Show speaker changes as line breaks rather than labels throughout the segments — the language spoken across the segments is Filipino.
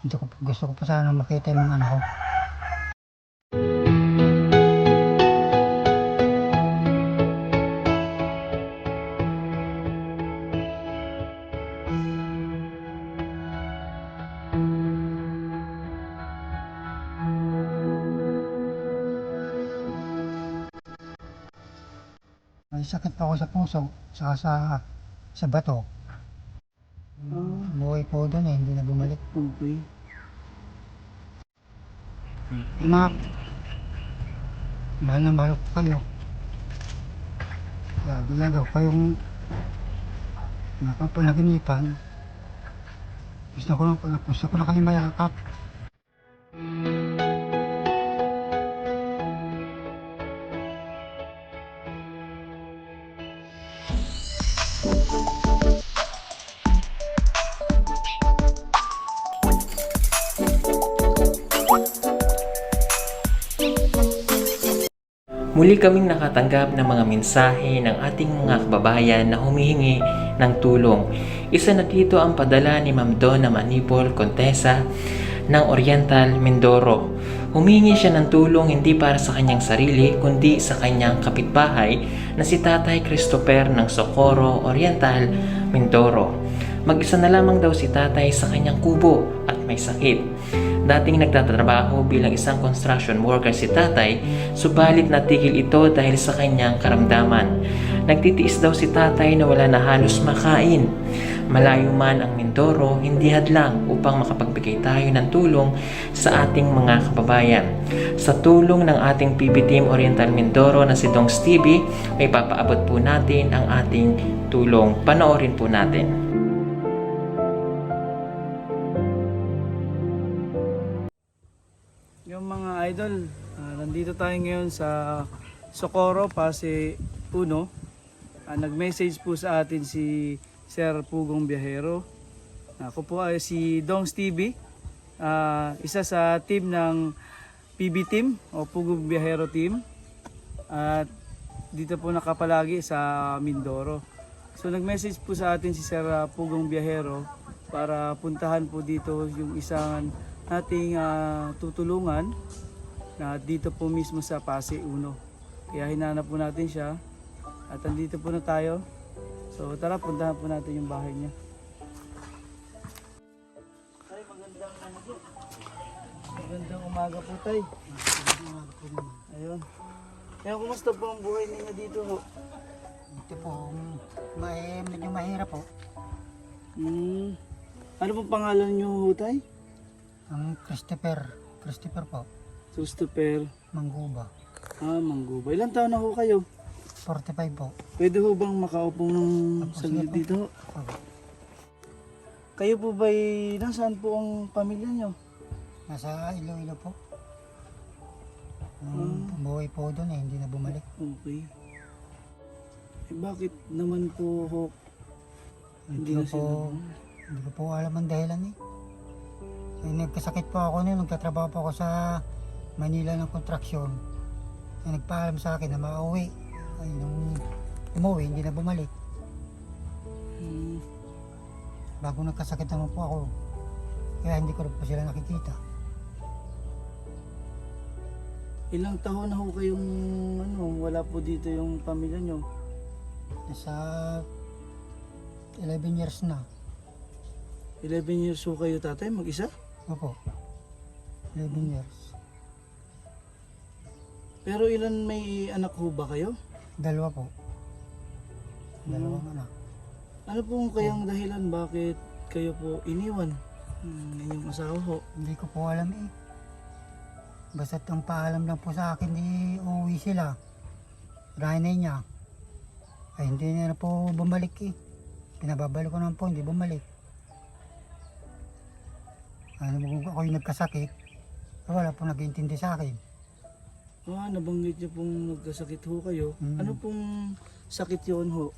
Gusto ko pa sana makita yung mga anak ko. May sakit pa ako sa puso, saka sa bato. Buhay po doon eh, hindi na bumalik.
Okay.
Mga, mahal na mahal ko kayo. Lagi lang ako kayong napapanaginipan. Gusto ko na kayo mayakap.
Muli kaming nakatanggap ng mga mensahe ng ating mga kababayan na humihingi ng tulong. Isa na dito ang padala ni Ma'am Donna Manipol Contesa ng Oriental, Mindoro. Humingi siya ng tulong hindi para sa kanyang sarili kundi sa kanyang kapitbahay na si Tatay Christopher ng Socorro, Oriental, Mindoro. Mag-isa na lamang daw si Tatay sa kanyang kubo at may sakit. Dating nagtatrabaho bilang isang construction worker si Tatay, subalit natigil ito dahil sa kanyang karamdaman. Nagtitiis daw si Tatay na wala na halos makain. Malayo man ang Mindoro, hindi hadlang upang makapagbigay tayo ng tulong sa ating mga kababayan. Sa tulong ng ating PB Team Oriental Mindoro na si Dongs TV, ay papaabot po natin ang ating tulong. Panoorin po natin.
Yung mga idol, nandito tayo ngayon sa Socorro, Pasay 1. Nag-message po sa atin si Sir Pugong Biyahero. Ako po ay si Dongs TV, isa sa team ng PB Team o Pugong Biyahero Team. At dito po nakapalagi sa Mindoro. So nag-message po sa atin si Sir Pugong Biyahero para puntahan po dito yung isang ating tutulungan na dito po mismo sa Pasay 1. Kaya hinanap po natin siya at andito po na tayo. So tara, puntahan po natin yung bahay niya. Tay, magandang umaga po, Tay. Ayun. Kaya kumusta po ang buhay ninyo dito ho?
Ito po, medyo mahirap po.
Ano pong pangalan niyo ho, Tay?
Ang Christopher po,
Christopher
Mangguba.
Mangguba. Ilang taon na ho kayo?
45 po.
Pwede ho bang makaupo ng saglit
sige po.
dito?
Opo.
Kayo po ba'y nasaan po ang pamilya niyo?
Nasa Iloilo po. Buhay po doon eh, hindi na bumalik.
Okay. Bakit naman po ho hindi na sila?
Hindi ko po alam ang dahilan eh. Nagkasakit po ako noon, nagtatrabaho po ako sa Manila ng kontraksyon. Nagpaalam sa akin na makauwi. Ay, nung umuwi, hindi na bumalik. Bago nagkasakit naman po ako. Kaya hindi ko rin po sila nakikita.
Ilang taon na ho kayong wala po dito yung pamilya niyo?
Nasa 11 years na.
11 years ho kayo, tatay? Mag-isa?
Opo. 11 years.
Pero ilan may anak ho ba kayo?
Dalawa po. Dalawang anak.
Ano po kayang dahilan bakit kayo po iniwan ng inyong asawa ho?
Hindi ko po alam eh. Basta't ang paalam lang po sa akin, di uuwi sila. Ranay niya. Ay hindi na po bumalik eh. Pinababalik ko naman po, hindi bumalik. Ano kung ako yung nagkasakit, wala po nag-iintindi sa akin.
Nabanggit niyo pong nagkasakit ho kayo. Ano pong sakit yun ho?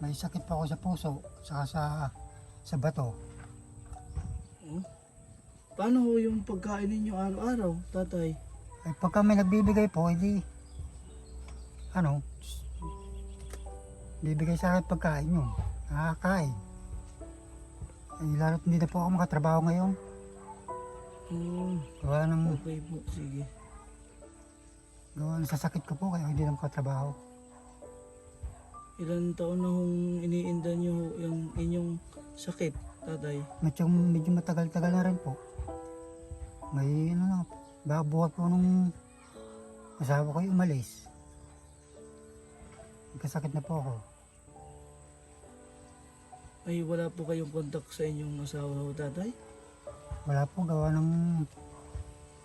May sakit pa ako sa puso, saka sa bato.
Paano ho yung pagkain ninyo araw-araw, tatay?
Ay pagka may nagbibigay po, edi bibigay sa akin pagkain yun. Nakakain. Ay lalo't hindi na po ako makatrabaho ngayon. Gawa ng,
Okay po, sige.
gawa ng sa sakit ko po kaya hindi na makatrabaho.
Ilan taon na hong iniinda nyo ho yung inyong sakit, tatay?
Medyo matagal-tagal na rin po. May ano na, buhat po nung asawa ko yung umalis. Nagkasakit na po ako.
Ay, wala po kayong contact sa inyong asawa ho, tatay?
Wala po, gawa ng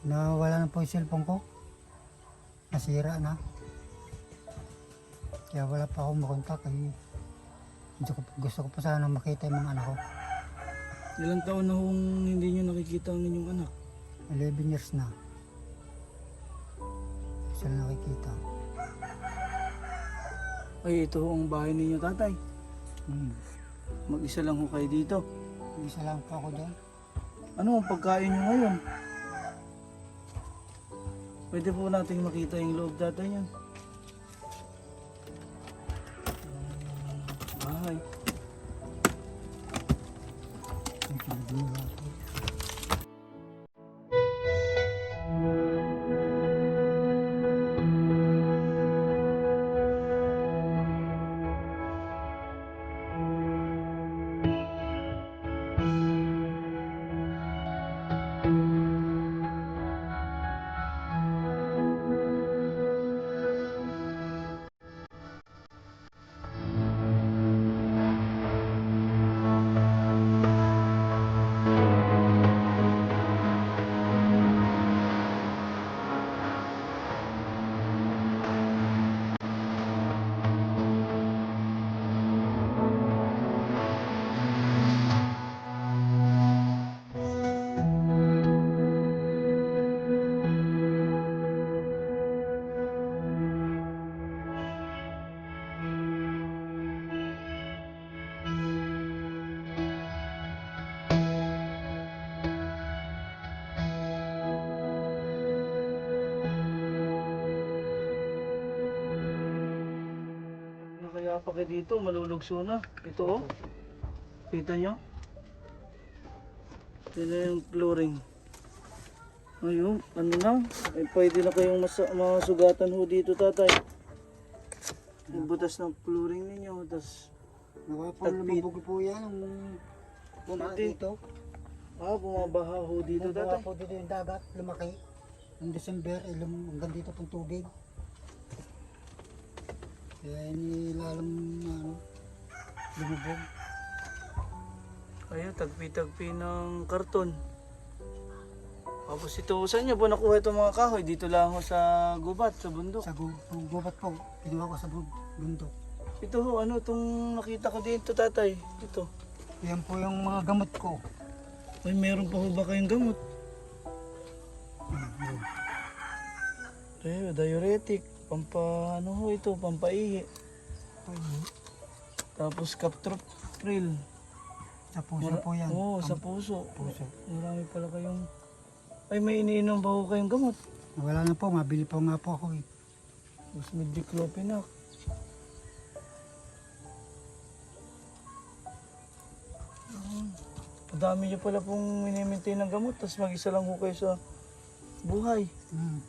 nawala na po yung cellphone ko. Nasira na. Kaya wala pa akong makontak. Gusto ko pa sana makita yung mga anak ko.
Ilang taon na hong hindi nyo nakikita ang inyong anak?
11 years na. Sila nakikita.
Ay, ito ho ang bahay ninyo, tatay. Mag-isa lang ho kayo dito.
Isa lang po ako dyan.
Ano ang pagkain nyo ngayon? Pwede po nating makita yung loob, tatay, yan. Bahay. Kaya pa kayo dito, malulugso na. Ito oh. Kita nyo? Yan na yung flooring. Ayun, ano na? Ay, pwede na kayong masugatan ho dito, tatay. Yung butas ng flooring ninyo, tas
Lumubog po yan.
Bumati.
Dito.
bumabaha ho dito,
Nagbawa
tatay.
po dito yung dagat, lumaki. Noong December, hanggang dito pong tubig. Kaya nilalong lumubog.
Ayun, tagpi-tagpi ng karton. Tapos ito, saan niyo po nakuha itong mga kahoy? Dito lang ho sa gubat, sa bundok.
Sa gubat po, kinuha ko sa bundok.
Ito ho, ano itong nakita ko dito, tatay? Ito.
Yan po yung mga gamot ko.
Ay, meron pa ho ba kayong gamot?
Yun.
Ayun, diuretic. Ano ho ito, pampaihi.
Ayun.
Tapos captopril.
Sa puso po yan.
Oo, sa puso.
Puso.
Marami pala kayong... Ay, may iniinom pa ho kayong gamot.
Wala na po, mabili po nga po ako eh.
Mas may diclofenac. Dami niyo pala pong minimaintain ng gamot, tapos mag-isa lang ho kayo sa buhay.
Hmm.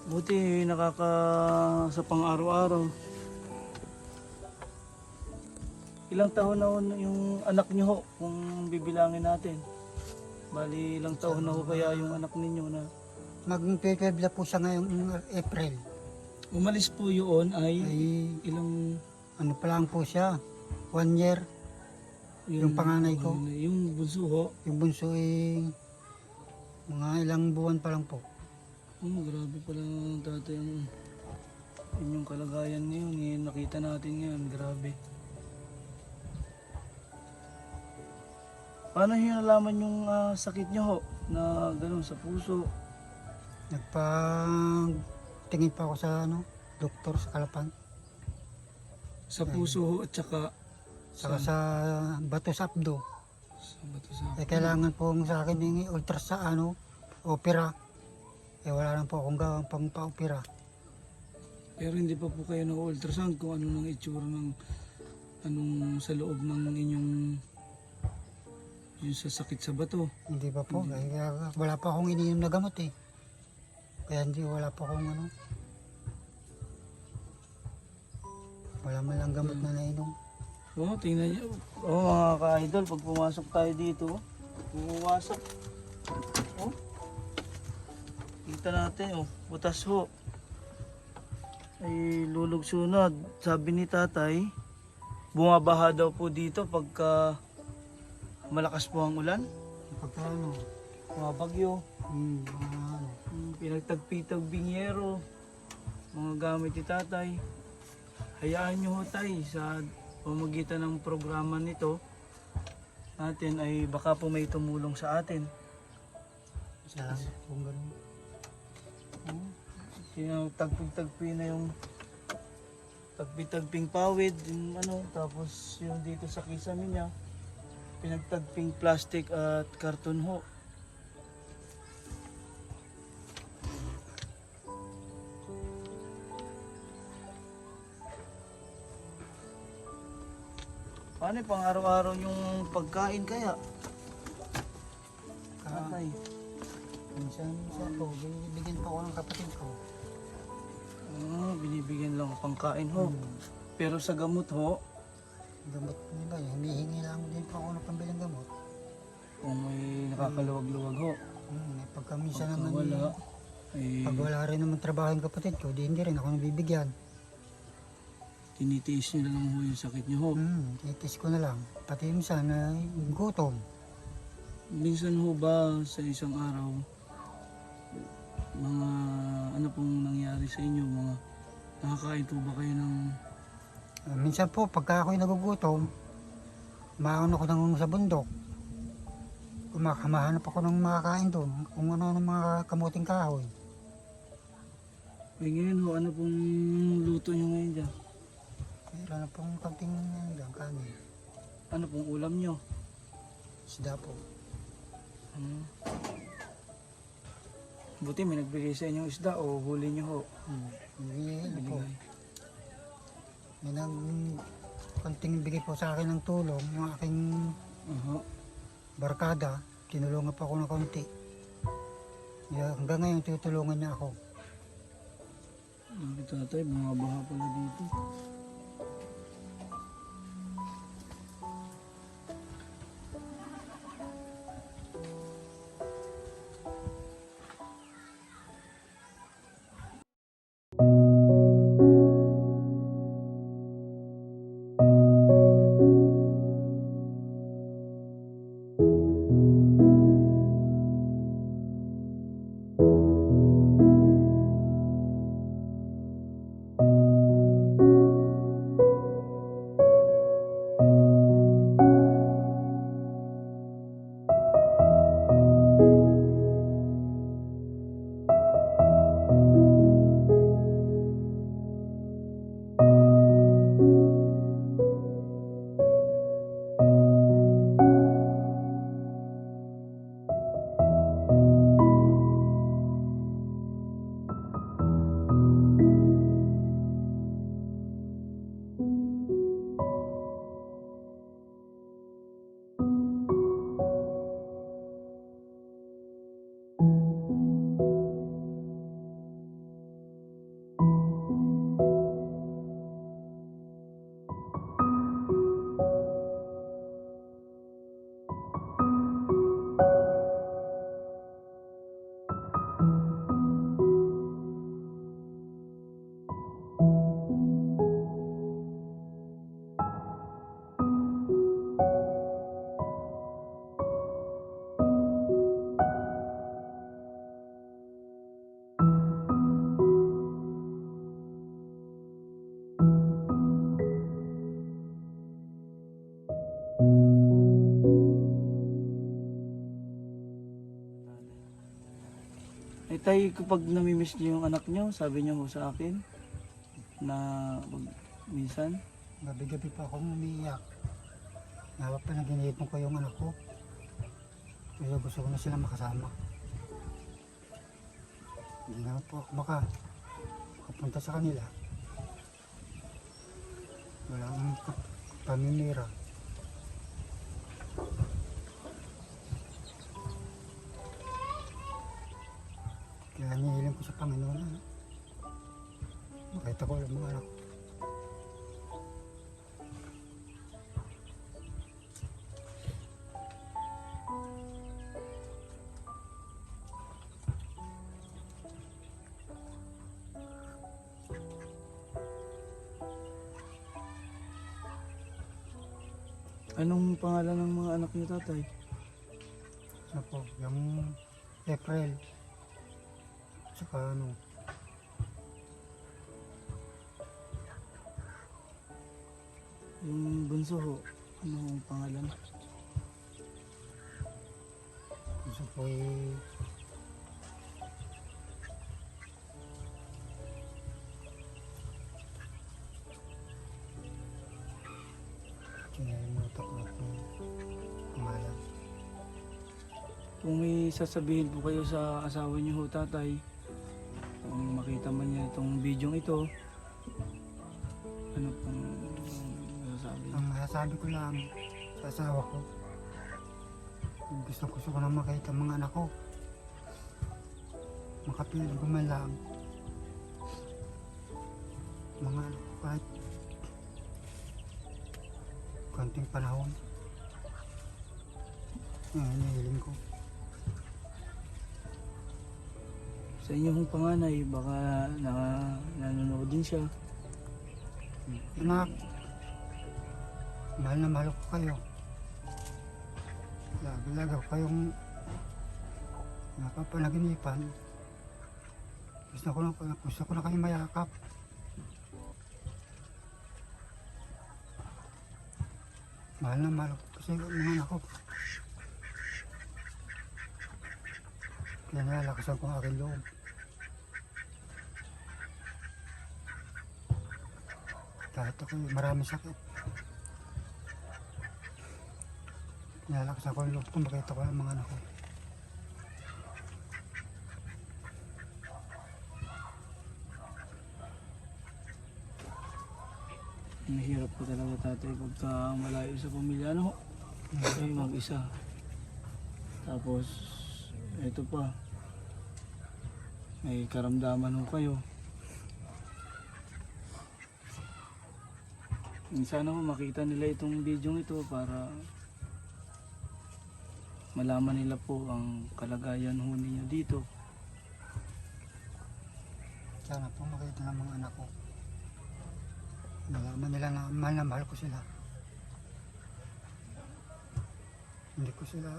Buti sa pang-araw-araw. Ilang taon na ho yung anak niyo ho, kung bibilangin natin? Bali, ilang taon na ho kaya yung anak ninyo na...
Mag-12 na po siya ngayong April.
Umalis po yun ay
Ay,
ilang...
ano pa lang po siya, 1 year. Yung panganay ko.
Yung bunso ho.
Yung bunso ay mga ilang buwan pa lang po.
Oh, grabe pala tatay ang inyong kalagayan ngayon. Yung nakita natin ngayon, grabe. Paano nyo nalaman yung sakit nyo ho? Na gano'n sa puso?
Nagpa-tingin pa ako sa doktor sa Kalapan.
Sa puso ho at saka
Saka sa bato sa abdo.
sa bato sa...
Kailangan po sa akin yung opera. Wala lang po akong gawang pang pa-opera.
Pero hindi pa po kayo nag-ultrasound kung ano nang itsura ng Anong sa loob ng inyong yung sasakit sa bato?
Hindi pa po. Kaya wala pa akong iniinom na gamot eh. Kaya hindi, wala pa akong ano. Wala man lang gamot na nainom.
Oo, tingnan niyo. Oo, mga ka-idol, pag pumasok tayo dito, pumasok. Oh. Kita natin, butas ho. Ay lulog sunod. Sabi ni tatay, bumabaha daw po dito pagka malakas po ang ulan.
Pagka ano,
Mga bagyo,
mga ano.
pinagtagpi-tagbing yero, mga gamit ni tatay. Hayaan nyo ho tay sa pamagitan ng programa nito natin ay baka po may tumulong sa atin.
Salamat kung ganun.
Tagpi-tagpi na yung tagpi-tagping pawid, yung ano, tapos yung dito sa kisame niya, pinagtagping plastic at karton ho. Paano pang araw-araw yung pagkain kaya? Tatay.
Minsan po, binibigyan pa ako ng kapatid ko.
Binibigyan lang pangkain ho. Pero sa gamot ho,
Gamot niya ba? Humihingi lang din po ako ng pambilang gamot.
kung may nakakaluwag-luwag ho,
Pagka minsan
pagka
naman,
wala,
pag wala rin naman trabaho yung kapatid ko, di hindi rin ako nabibigyan.
tinitiis nyo na lang ho yung sakit nyo ho.
Itis ko na lang. Pati minsan na gutom.
Minsan ho ba sa isang araw, mga ano pong nangyari sa inyo, mga nakakain po ba kayo ng
Minsan po, pagka ako'y nagugutom, maano ko nang sa bundok. Mahanap ako ng makakain doon, kung ano ng mga kamuting kahoy.
ngayon ho, ano pong luto nyo ngayon dyan?
Meron na pong konting kanin.
Ano pong ulam nyo?
Isda po.
Buti may nagbigay sa inyong isda o huli nyo ho?
Hindi, ano po.
Binigay.
May nang konting bigay po sa akin ng tulong, yung aking barkada, tinulungan pa ako ng konti. Hanggang ngayon, tutulungan niya ako.
Ang tatay, mga baha pala dito. Tay, kapag namimiss niyo yung anak niyo, sabi niyo ho sa akin na minsan,
Gabi-gabi pa akong umiiyak. Napapanaginipin ko yung anak ko. Kaya gusto ko na sila makasama. Hindi na po ako makapunta sa kanila. Wala akong paninira. Kaya nihiling ko sa Panginoon na makita ko ang mga anak ko.
Anong pangalan ng mga anak niyo, tatay?
Ano po, yung April. Tsaka ano,
Yung bunso ho, anong pangalan?
gusto ko kinalimutan ko na po pangalan.
Kung may sasabihin po kayo sa asawa niyo ho, tatay, kung makita man niya itong video ito, ano pong masasabi niyo?
Ang masasabi ko lang sa asawa ko, gusto ko na makita ang mga anak ko. Makapiling ko man lang. Mga anak ko kahit konting panahon. Yan, hinihiling ko.
Sa inyo hong panganay, baka nanonood din siya.
Anak, mahal na mahal ko kayo. Lagi ko kayong napapanaginipan. Gusto ko na kayo mayakap. Mahal na mahal ko kasi mga anak ko. Kaya nalakasan ko ang aking loob. Kahit ako maraming sakit. Nalakasan ko ang loob ko, makita ko ang mga anak ko.
Mahirap po talaga, tatay, pagka malayo sa pamilya. Ano ho? Kayo mag-isa. Tapos, ito pa. May karamdaman ho kayo. Sana ho makita nila itong video ito para malaman nila po ang kalagayan ho ninyo dito.
Sana po makita ng mga anak ko. Malaman nila na mahal ko sila. Hindi ko sila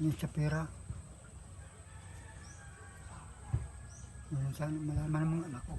hindi sa pera. Yun sana malaman ng mga anak ko.